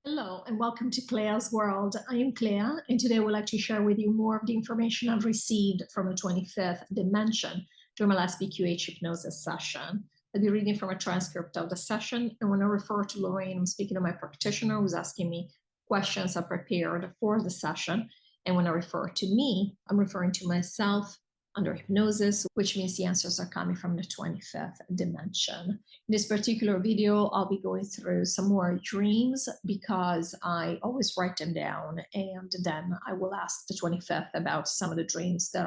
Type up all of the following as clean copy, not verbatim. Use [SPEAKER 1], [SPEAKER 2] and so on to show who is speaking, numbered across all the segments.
[SPEAKER 1] Hello and welcome to CLEA'S World. I am Clea, and today I would like to share with you more of the information I've received from the 25th dimension during my last QHHT Hypnosis session. I'll be reading from a transcript of the session, and when I refer to Lorrayne, I'm speaking to my practitioner who's asking me questions I prepared for the session, and when I refer to me, I'm referring to myself under hypnosis, which means the answers are coming from the 25th dimension. In this particular video, I'll be going through some more dreams because I always write them down, and then I will ask the 25th about some of the dreams that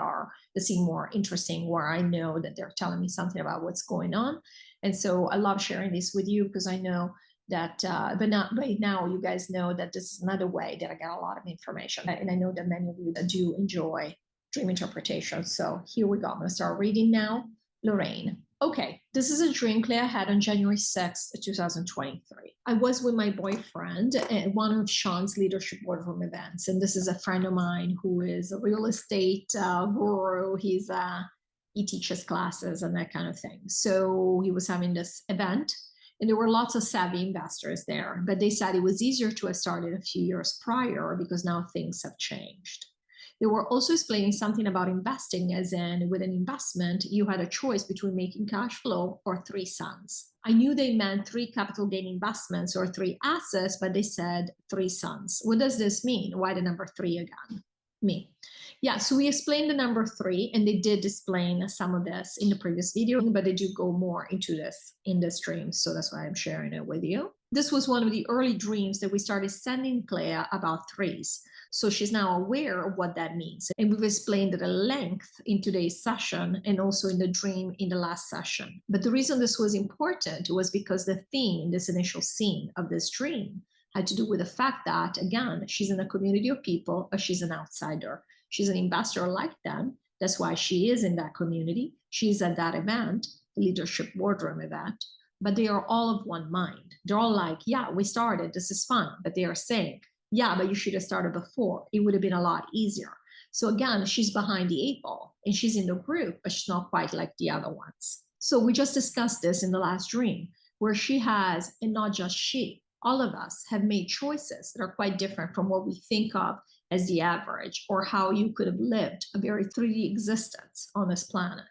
[SPEAKER 1] seem more interesting, where I know that they're telling me something about what's going on. And so I love sharing this with you because I know that, but not right now, you guys know that this is another way that I get a lot of information. And I know that many of you do enjoy dream interpretation. So here we go. I'm going to start reading now. Lorrayne. Okay, this is a dream Clea had on January 6th, 2023. I was with my boyfriend at one of Sean's leadership boardroom events. And this is a friend of mine who is a real estate guru. He teaches classes and that kind of thing. So he was having this event, and there were lots of savvy investors there, but they said it was easier to have started a few years prior because now things have changed. They were also explaining something about investing, as in with an investment, you had a choice between making cash flow or 3 sons. I knew they meant 3 capital gain investments or 3 assets, but they said 3 sons. What does this mean? Why the number 3 again? Me. Yeah, so we explained the number 3, and they did explain some of this in the previous video, but they do go more into this in this dream, so that's why I'm sharing it with you. This was one of the early dreams that we started sending Clea about 3s. So she's now aware of what that means. And we've explained it at length in today's session and also in the dream in the last session. But the reason this was important was because the theme, this initial scene of this dream, had to do with the fact that, again, she's in a community of people, but she's an outsider. She's an investor like them. That's why she is in that community. She's at that event, the leadership boardroom event. But they are all of one mind. They're all like, yeah, we started, this is fun. But they are saying, yeah, but you should have started before. It would have been a lot easier. So again, she's behind the 8 ball and she's in the group, but she's not quite like the other ones. So we just discussed this in the last dream, where she has, and not just she, all of us have made choices that are quite different from what we think of as the average, or how you could have lived a very 3D existence on this planet.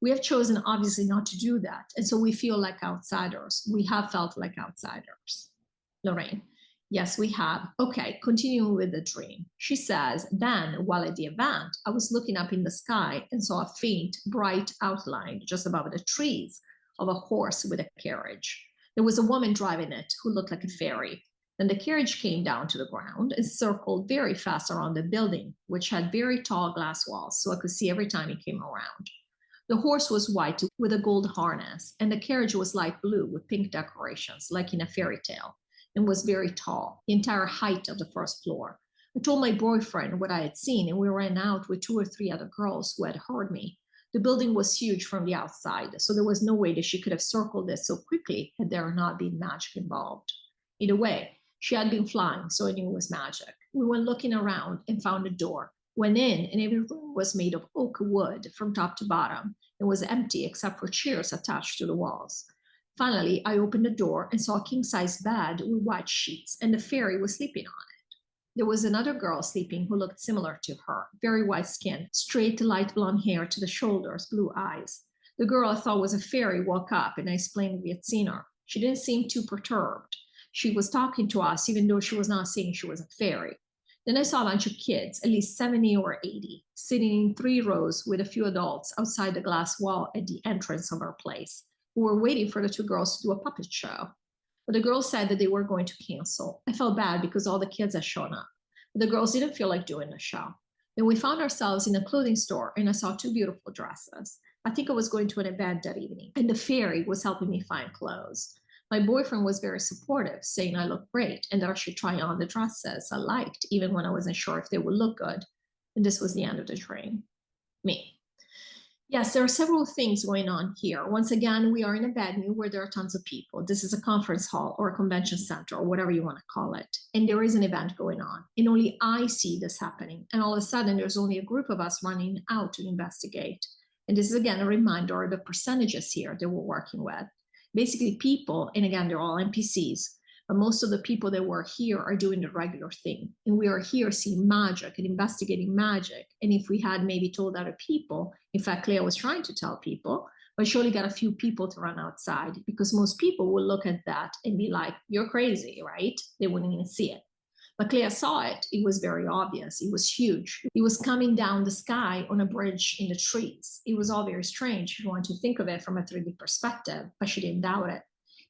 [SPEAKER 1] We have chosen, obviously, not to do that. And so we feel like outsiders. We have felt like outsiders. Lorrayne. Yes, we have. Okay, continuing with the dream. She says, then, while at the event, I was looking up in the sky and saw a faint, bright outline just above the trees of a horse with a carriage. There was a woman driving it who looked like a fairy. Then the carriage came down to the ground and circled very fast around the building, which had very tall glass walls, so I could see every time it came around. The horse was white with a gold harness, and the carriage was light blue with pink decorations, like in a fairy tale, and was very tall, the entire height of the first floor. I told my boyfriend what I had seen, and we ran out with 2 or 3 other girls who had heard me. The building was huge from the outside, so there was no way that she could have circled it so quickly had there not been magic involved. Either way, she had been flying, so I knew it was magic. We went looking around and found a door, went in, and every room was made of oak wood from top to bottom and was empty except for chairs attached to the walls. Finally, I opened the door and saw a king-size bed with white sheets, and the fairy was sleeping on it. There was another girl sleeping who looked similar to her, very white skin, straight light blonde hair to the shoulders, blue eyes. The girl I thought was a fairy woke up, and I explained we had seen her. She didn't seem too perturbed. She was talking to us, even though she was not saying she was a fairy. Then I saw a bunch of kids, at least 70 or 80, sitting in 3 rows with a few adults outside the glass wall at the entrance of our place, who were waiting for the 2 girls to do a puppet show. But the girls said that they were going to cancel. I felt bad because all the kids had shown up. But the girls didn't feel like doing the show. Then we found ourselves in a clothing store, and I saw 2 beautiful dresses. I think I was going to an event that evening, and the fairy was helping me find clothes. My boyfriend was very supportive, saying I looked great and that I should try on the dresses I liked, even when I wasn't sure if they would look good. And this was the end of the dream. Me. Yes, there are several things going on here. Once again, we are in a venue where there are tons of people. This is a conference hall or a convention center or whatever you want to call it. And there is an event going on. And only I see this happening. And all of a sudden, there's only a group of us running out to investigate. And this is, again, a reminder of the percentages here that we're working with. Basically, people, and again, they're all NPCs, But most of the people that were here are doing the regular thing. And we are here seeing magic and investigating magic. And if we had maybe told other people, in fact, Clea was trying to tell people, but she only got a few people to run outside, because most people will look at that and be like, you're crazy, right? They wouldn't even see it. But Clea saw it. It was very obvious. It was huge. It was coming down the sky on a bridge in the trees. It was all very strange if you want to think of it from a 3D perspective, but she didn't doubt it.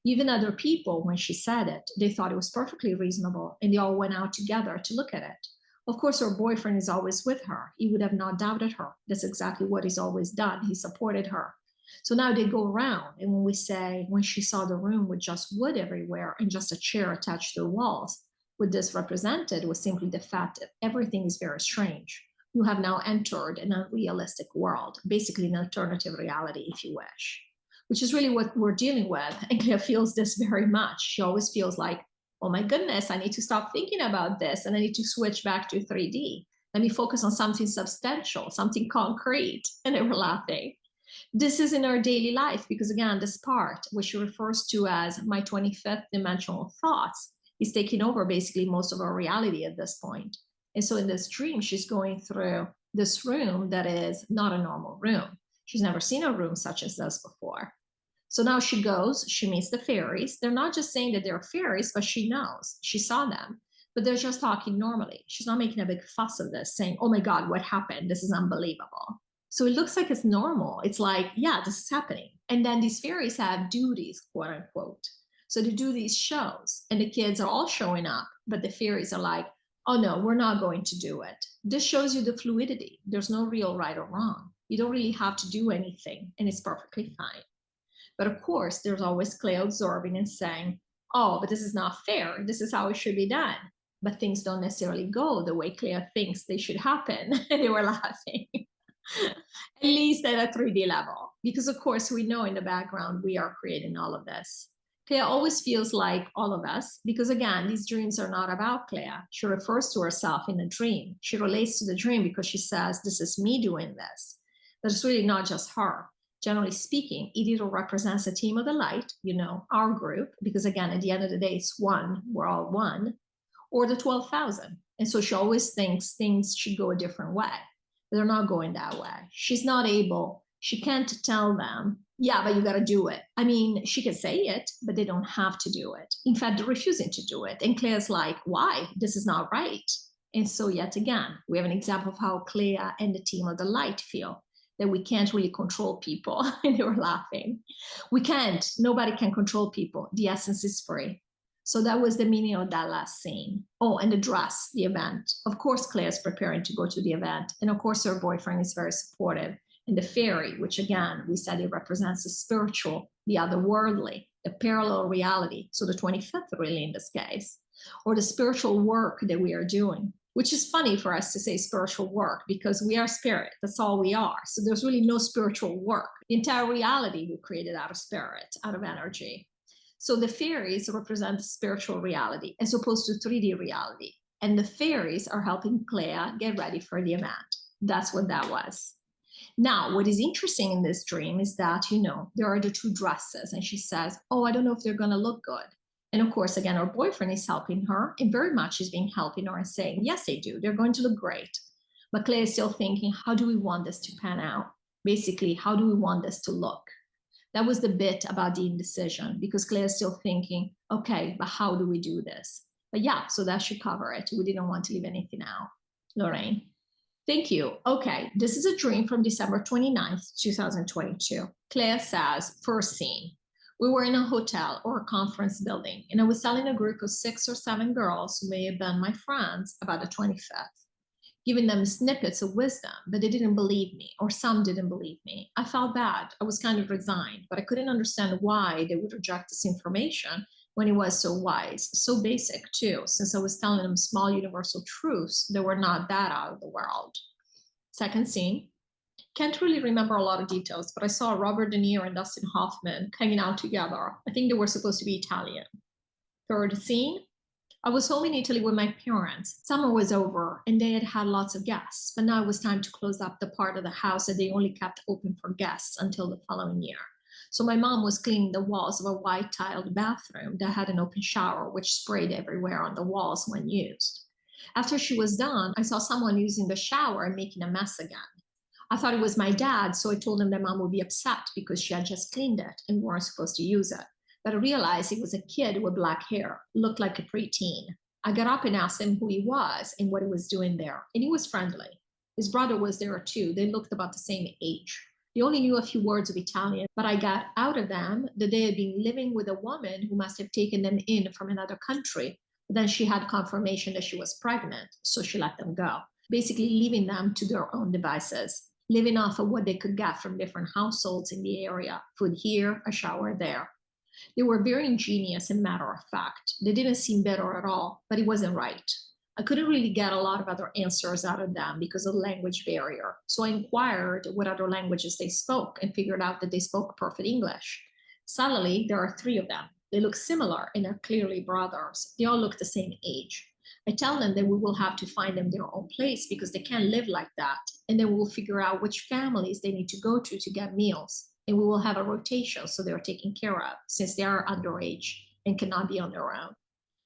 [SPEAKER 1] Even other people, when she said it, they thought it was perfectly reasonable, and they all went out together to look at it. Of course, her boyfriend is always with her. He would have not doubted her. That's exactly what he's always done. He supported her. So now they go around, and when we say, when she saw the room with just wood everywhere and just a chair attached to the walls, what this represented was simply the fact that everything is very strange. You have now entered an unrealistic world, basically an alternative reality, if you wish, which is really what we're dealing with. And Clea feels this very much. She always feels like, oh my goodness, I need to stop thinking about this, and I need to switch back to 3D. Let me focus on something substantial, something concrete. And they were laughing. This is in our daily life, because again, this part, which she refers to as my 25th dimensional thoughts, is taking over basically most of our reality at this point. And so in this dream, she's going through this room that is not a normal room. She's never seen a room such as this before. So now she goes, she meets the fairies. They're not just saying that they're fairies, but she knows, she saw them, but they're just talking normally. She's not making a big fuss of this, saying, oh my God, what happened? This is unbelievable. So it looks like it's normal. It's like, yeah, this is happening. And then these fairies have duties, quote unquote. So they do these shows, and the kids are all showing up, but the fairies are like, oh no, we're not going to do it. This shows you the fluidity. There's no real right or wrong. You don't really have to do anything, and it's perfectly fine. But of course, there's always Clea absorbing and saying, oh, but this is not fair. This is how it should be done. But things don't necessarily go the way Clea thinks they should happen. And they were laughing, at least at a 3D level, because of course we know in the background we are creating all of this. Clea always feels like all of us, because again, these dreams are not about Clea. She refers to herself in a dream. She relates to the dream because she says, this is me doing this. But it's really not just her. Generally speaking, it either represents a team of the light, you know, our group, because again, at the end of the day, it's one, we're all one, or the 12,000. And so she always thinks things should go a different way. But they're not going that way. She's not able, she can't tell them, yeah, but you got to do it. I mean, she can say it, but they don't have to do it. In fact, they're refusing to do it. And Clea's like, why? This is not right. And so yet again, we have an example of how Clea and the team of the light feel, that we can't really control people. And they were laughing. We can't. Nobody can control people. The essence is free. So that was the meaning of that last scene. Oh, and the dress, the event. Of course, Clea is preparing to go to the event. And of course, her boyfriend is very supportive. And the fairy, which again, we said it represents the spiritual, the otherworldly, the parallel reality. So the 25th really in this case, or the spiritual work that we are doing, which is funny for us to say spiritual work because we are spirit. That's all we are. So there's really no spiritual work. The entire reality we created out of spirit, out of energy. So the fairies represent the spiritual reality as opposed to 3D reality. And the fairies are helping Clea get ready for the event. That's what that was. Now, what is interesting in this dream is that, you know, there are the two dresses, and she says, oh, I don't know if they're going to look good. And of course, again, her boyfriend is helping her, and very much is being helping her and saying, yes, they do. They're going to look great. But Clea is still thinking, how do we want this to pan out? Basically, how do we want this to look? That was the bit about the indecision, because Clea is still thinking, okay, but how do we do this? But yeah, so that should cover it. We didn't want to leave anything out. Lorrayne. Thank you. Okay, this is a dream from December 29th, 2022. Clea says, first scene. We were in a hotel or a conference building, and I was telling a group of 6 or 7 girls who may have been my friends about the 25th, giving them snippets of wisdom, but they didn't believe me, or some didn't believe me. I felt bad. I was kind of resigned, but I couldn't understand why they would reject this information when it was so wise, so basic too, since I was telling them small universal truths that were not that out of the world. Second scene. Can't really remember a lot of details, but I saw Robert De Niro and Dustin Hoffman hanging out together. I think they were supposed to be Italian. Third scene. I was home in Italy with my parents. Summer was over and they had had lots of guests, but now it was time to close up the part of the house that they only kept open for guests until the following year. So my mom was cleaning the walls of a white tiled bathroom that had an open shower, which sprayed everywhere on the walls when used. After she was done, I saw someone using the shower and making a mess again. I thought it was my dad, so I told him that mom would be upset because she had just cleaned it and weren't supposed to use it. But I realized it was a kid with black hair, looked like a preteen. I got up and asked him who he was and what he was doing there, and he was friendly. His brother was there too. They looked about the same age. They only knew a few words of Italian, but I got out of them that they had been living with a woman who must have taken them in from another country. But then she had confirmation that she was pregnant, so she let them go, basically leaving them to their own devices, living off of what they could get from different households in the area, food here, a shower there. They were very ingenious and matter of fact. They didn't seem bitter at all, but it wasn't right. I couldn't really get a lot of other answers out of them because of the language barrier. So I inquired what other languages they spoke and figured out that they spoke perfect English. Suddenly, there are three of them. They look similar and are clearly brothers. They all look the same age. I tell them that we will have to find them their own place because they can't live like that. And then we will figure out which families they need to go to get meals. And we will have a rotation so they're taken care of since they are underage and cannot be on their own.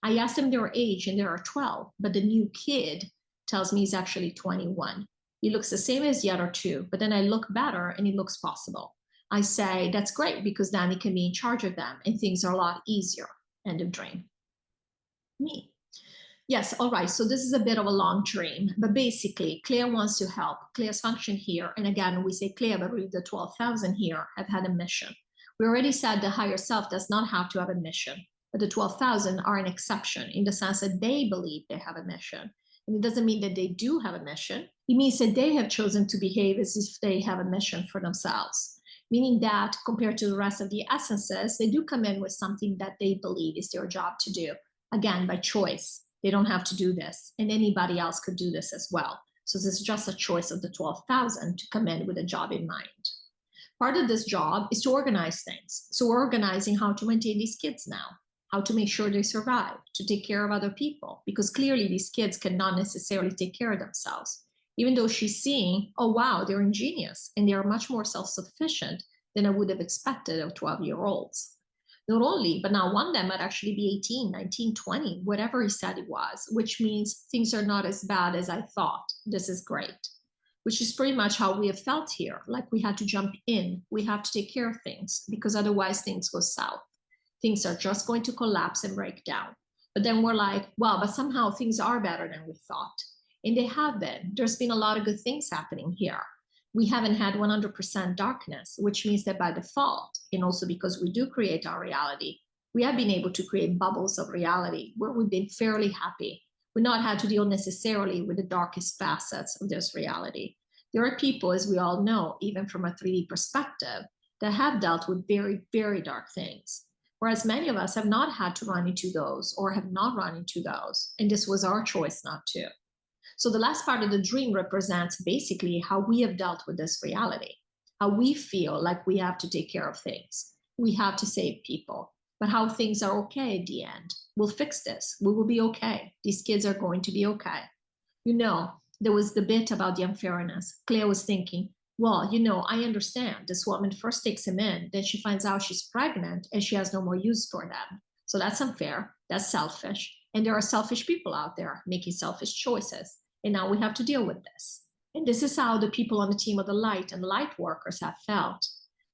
[SPEAKER 1] I asked them their age and they are 12, but the new kid tells me he's actually 21. He looks the same as the other two, but then I look better and it looks possible. I say, that's great because then he can be in charge of them and things are a lot easier. End of dream. Me. Yes, all right, so this is a bit of a long dream, but basically Clea wants to help. Clea's function here, and again, we say Clea, but really the 12,000 here have had a mission. We already said the higher self does not have to have a mission, but the 12,000 are an exception in the sense that they believe they have a mission. And it doesn't mean that they do have a mission. It means that they have chosen to behave as if they have a mission for themselves, meaning that compared to the rest of the essences, they do come in with something that they believe is their job to do, again, by choice. They don't have to do this, and anybody else could do this as well. So this is just a choice of the 12,000 to come in with a job in mind. Part of this job is to organize things. So we're organizing how to maintain these kids now, how to make sure they survive, to take care of other people, because clearly these kids cannot necessarily take care of themselves, even though she's seeing, oh wow, they're ingenious, and they are much more self-sufficient than I would have expected of 12-year-olds. Not only, but now one of them might actually be 18, 19, 20, whatever he said it was, which means things are not as bad as I thought. This is great, which is pretty much how we have felt here. Like we had to jump in, we have to take care of things because otherwise things go south. Things are just going to collapse and break down. But then we're like, well, but somehow things are better than we thought. And they have been. There's been a lot of good things happening here. We haven't had 100% darkness, which means that by default, and also because we do create our reality, we have been able to create bubbles of reality where we've been fairly happy. We've not had to deal necessarily with the darkest facets of this reality. There are people, as we all know, even from a 3D perspective, that have dealt with very, very dark things, whereas many of us have not had to run into those or have not run into those, and this was our choice not to. So the last part of the dream represents basically how we have dealt with this reality, how we feel like we have to take care of things. We have to save people, but how things are okay at the end. We'll fix this. We will be okay. These kids are going to be okay. You know, there was the bit about the unfairness. Clea was thinking, well, you know, I understand. This woman first takes him in, then she finds out she's pregnant and she has no more use for them. So that's unfair. That's selfish. And there are selfish people out there making selfish choices. And now we have to deal with this. And this is how the people on the team of the light and the light workers have felt.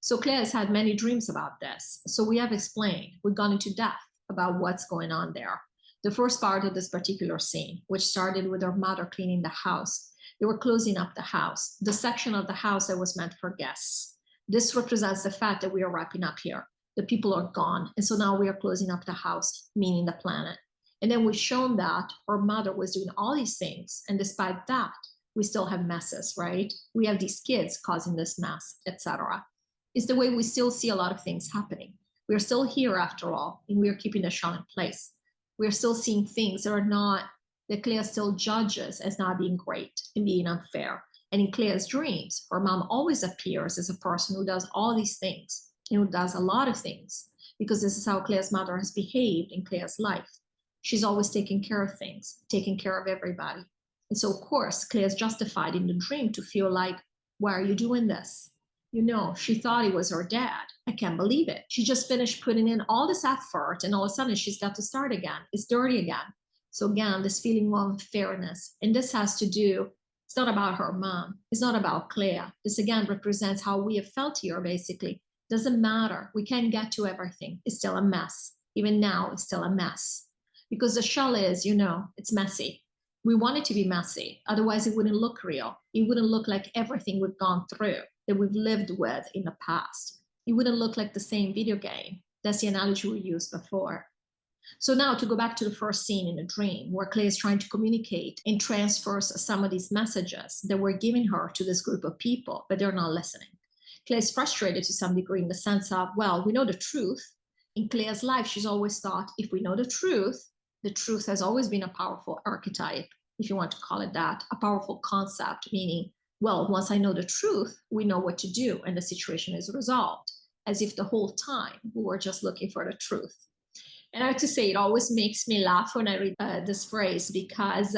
[SPEAKER 1] So Clea has had many dreams about this. So we have explained, we've gone into depth about what's going on there. The first part of this particular scene, which started with her mother cleaning the house. They were closing up the house, the section of the house that was meant for guests. This represents the fact that we are wrapping up here. The people are gone. And so now we are closing up the house, meaning the planet. And then we've shown that her mother was doing all these things. And despite that, we still have messes, right? We have these kids causing this mess, etc. It's the way we still see a lot of things happening. We're still here after all, and we're keeping the show in place. We're still seeing things that are not, that Clea still judges as not being great and being unfair. And in Clea's dreams, her mom always appears as a person who does all these things, and who does a lot of things, because this is how Clea's mother has behaved in Clea's life. She's always taking care of things, taking care of everybody. And so, of course, Clea is justified in the dream to feel like, why are you doing this? You know, she thought it was her dad. I can't believe it. She just finished putting in all this effort and all of a sudden she's got to start again. It's dirty again. So again, this feeling of unfairness. And this has to do, it's not about her mom. It's not about Clea. This again represents how we have felt here, basically. Doesn't matter. We can't get to everything. It's still a mess. Even now, it's still a mess. Because the shell is, you know, it's messy. We want it to be messy. Otherwise, it wouldn't look real. It wouldn't look like everything we've gone through, that we've lived with in the past. It wouldn't look like the same video game. That's the analogy we used before. So now to go back to the first scene in the dream, where Clea is trying to communicate and transfers some of these messages that we're giving her to this group of people, but they're not listening. Clea is frustrated to some degree in the sense of, well, we know the truth. In Clea's life, she's always thought, if we know the truth has always been a powerful archetype, if you want to call it that, a powerful concept, meaning, well, once I know the truth, we know what to do and the situation is resolved, as if the whole time we were just looking for the truth. And I have to say, it always makes me laugh when I read this phrase because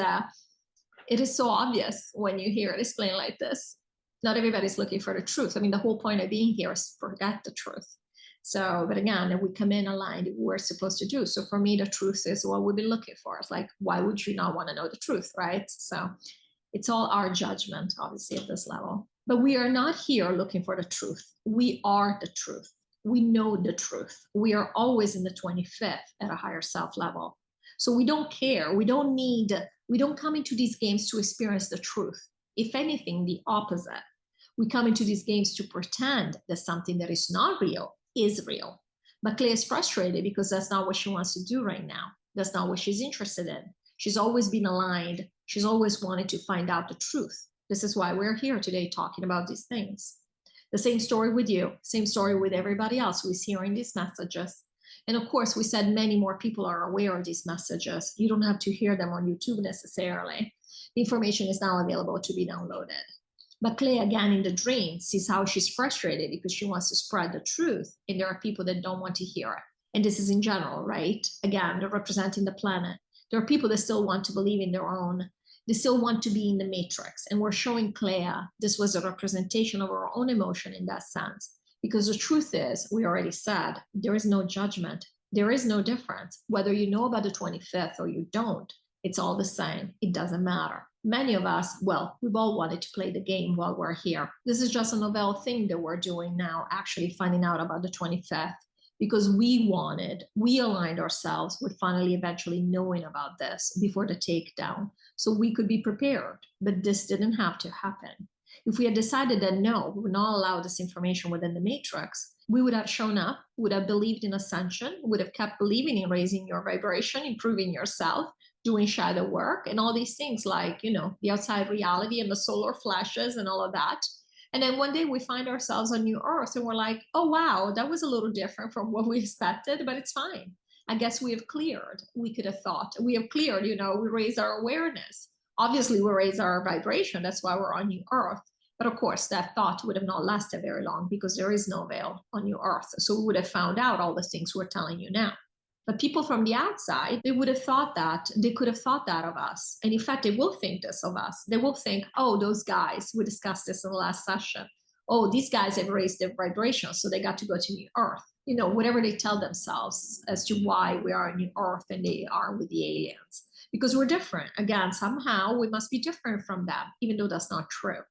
[SPEAKER 1] it is so obvious when you hear it explained like this. Not everybody's looking for the truth. I mean, the whole point of being here is to forget the truth. So, but again, we come in aligned, we're supposed to do. So for me, the truth is what we've been looking for. It's like, why would you not want to know the truth, right? So it's all our judgment, obviously, at this level. But we are not here looking for the truth. We are the truth. We know the truth. We are always in the 25th at a higher self level. So we don't care. We don't come into these games to experience the truth. If anything, the opposite. We come into these games to pretend that something that is not real is real. But Clea is frustrated because that's not what she wants to do right now. That's not what she's interested in. She's always been aligned. She's always wanted to find out the truth. This is why we're here today talking about these things. The same story with you, same story with everybody else who is hearing these messages. And of course, we said many more people are aware of these messages. You don't have to hear them on YouTube necessarily. The information is now available to be downloaded. But Clea, again, in the dream, sees how she's frustrated because she wants to spread the truth, and there are people that don't want to hear it. And this is in general, right? Again, they're representing the planet. There are people that still want to believe in their own. They still want to be in the matrix. And we're showing Clea this was a representation of our own emotion in that sense. Because the truth is, we already said, there is no judgment. There is no difference. Whether you know about the 25th or you don't, it's all the same. It doesn't matter. Many of us, well, we've all wanted to play the game while we're here. This is just a novel thing that we're doing now, actually finding out about the 25th, because we aligned ourselves with finally eventually knowing about this before the takedown, so we could be prepared. But this didn't have to happen. If we had decided that no, we would not allow this information within the matrix, we would have shown up, would have believed in ascension, would have kept believing in raising your vibration, improving yourself, doing shadow work and all these things like, you know, the outside reality and the solar flashes and all of that. And then one day we find ourselves on New Earth and we're like, oh, wow, that was a little different from what we expected, but it's fine. I guess we have cleared. We could have thought we have cleared, you know, we raise our awareness. Obviously, we raise our vibration. That's why we're on New Earth. But of course, that thought would have not lasted very long because there is no veil on New Earth. So we would have found out all the things we're telling you now. But people from the outside, they would have thought that, they could have thought that of us. And in fact, they will think this of us. They will think, oh, those guys, we discussed this in the last session. Oh, these guys have raised their vibration, so they got to go to New Earth. You know, whatever they tell themselves as to why we are on New Earth and they are with the aliens. Because we're different. Again, somehow we must be different from them, even though that's not true.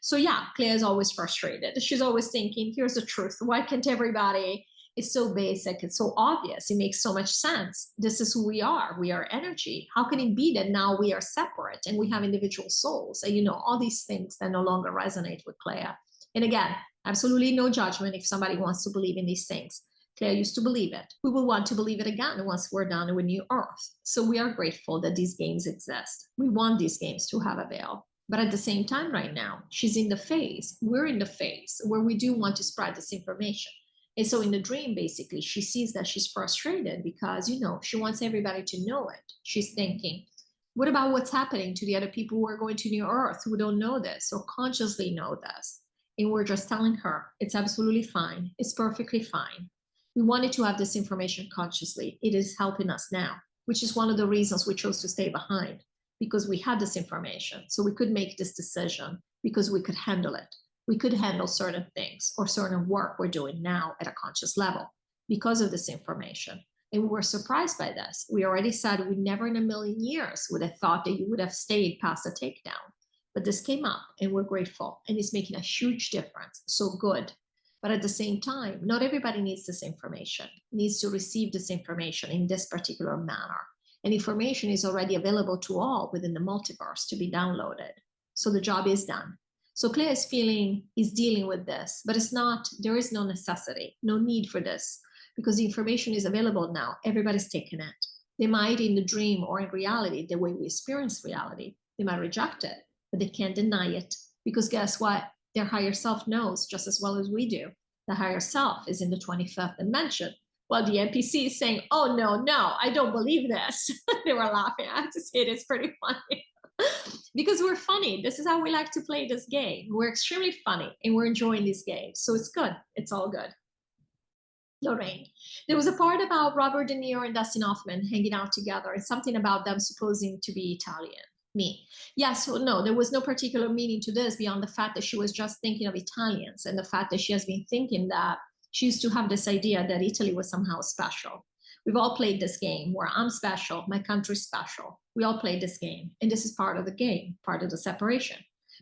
[SPEAKER 1] So yeah, Clea is always frustrated. She's always thinking, here's the truth. Why can't everybody? It's so basic. It's so obvious. It makes so much sense. This is who we are. We are energy. How can it be that now we are separate and we have individual souls? And, you know, all these things that no longer resonate with Clea. And again, absolutely no judgment if somebody wants to believe in these things. Clea used to believe it. We will want to believe it again once we're done with New Earth. So we are grateful that these games exist. We want these games to have a veil. But at the same time right now, she's in the phase, we're in the phase where we do want to spread this information. And so in the dream, basically, she sees that she's frustrated because, you know, she wants everybody to know it. She's thinking, what about what's happening to the other people who are going to New Earth who don't know this or consciously know this? And we're just telling her, it's absolutely fine. It's perfectly fine. We wanted to have this information consciously. It is helping us now, which is one of the reasons we chose to stay behind, because we had this information. So we could make this decision because we could handle it. we could handle certain things or certain work we're doing now at a conscious level because of this information. And we were surprised by this. We already said we never in a million years would have thought that you would have stayed past the takedown. But this came up and we're grateful, and it's making a huge difference. So good. But at the same time, not everybody needs this information, needs to receive this information in this particular manner. And information is already available to all within the multiverse to be downloaded. So the job is done. So Clea is dealing with this, but there is no necessity, no need for this, because the information is available now. Everybody's taking it. They might in the dream or in reality, the way we experience reality, they might reject it, but they can't deny it, because guess what? Their higher self knows just as well as we do. The higher self is in the 25th dimension. Well, the NPC is saying, oh, no, I don't believe this. They were laughing. I have to say it is pretty funny. Because we're funny. This is how we like to play this game. We're extremely funny and we're enjoying these games. So it's good. It's all good. Lorrayne, there was a part about Robert De Niro and Dustin Hoffman hanging out together and something about them supposing to be Italian. Me. Yes, well, no, there was no particular meaning to this beyond the fact that she was just thinking of Italians and the fact that she has been thinking that she used to have this idea that Italy was somehow special. We've all played this game where I'm special, my country's special. We all played this game, and this is part of the game, part of the separation.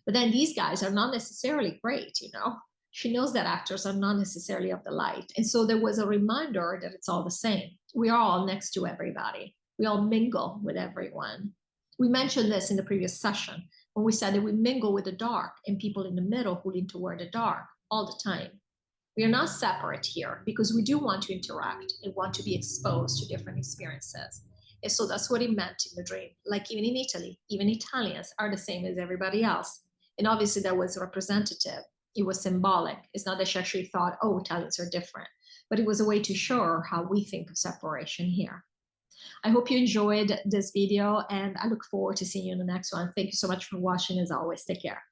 [SPEAKER 1] But then these guys are not necessarily great, you know? She knows that actors are not necessarily of the light. And so there was a reminder that it's all the same. We are all next to everybody. We all mingle with everyone. We mentioned this in the previous session when we said that we mingle with the dark and people in the middle who lean toward the dark all the time. We are not separate here because we do want to interact and want to be exposed to different experiences. And so that's what it meant in the dream. Like even in Italy, even Italians are the same as everybody else. And obviously that was representative. It was symbolic. It's not that she actually thought, oh, Italians are different, but it was a way to show her how we think of separation here. I hope you enjoyed this video and I look forward to seeing you in the next one. Thank you so much for watching. As always, take care.